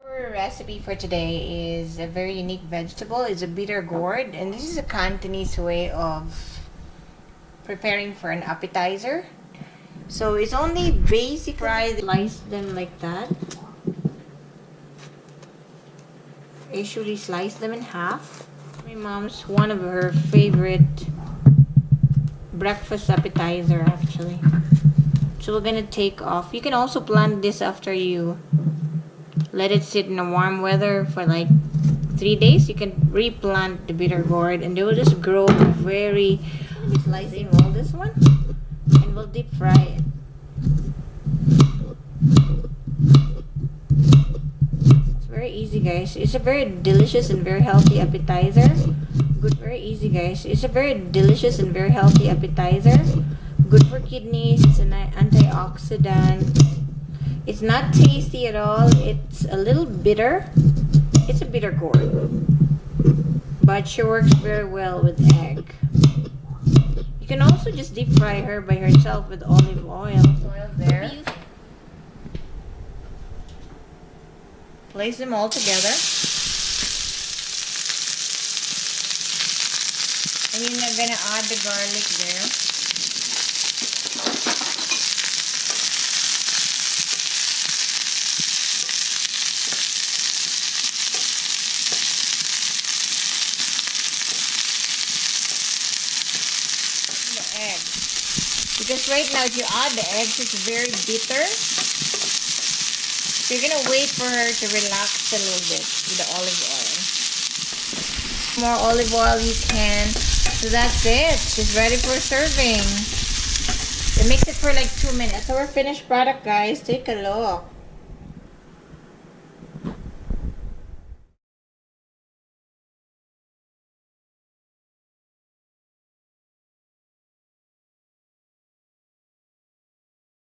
Our recipe for today is a very unique vegetable. It's a bitter gourd, and this is a Cantonese way of preparing for an appetizer. So it's only basically slice them like that. I usually slice them in half. My mom's one of her favorite breakfast appetizer actually. So we're gonna take off. You can also plant this after you let it sit in a warm weather for like 3 days. You can replant the bitter gourd and they will just grow very. I'm gonna be slicing all this one and we'll deep fry it. It's very easy, guys. It's a very delicious and very healthy appetizer. Good, very easy, guys. It's a very delicious and very healthy appetizer. Good for kidneys. It's an antioxidant. It's not tasty at all. It's a little bitter. It's a bitter gourd, but she works very well with egg. You can also just deep fry her by herself with olive oil. There. Place them all together. And you're not gonna add the garlic there. Egg, because right now if you add the eggs it's very bitter, so you're gonna wait for her to relax a little bit with the olive oil. More olive oil you can. So that's it, she's ready for serving. So mix it for like 2 minutes. So our finished product, guys, take a look.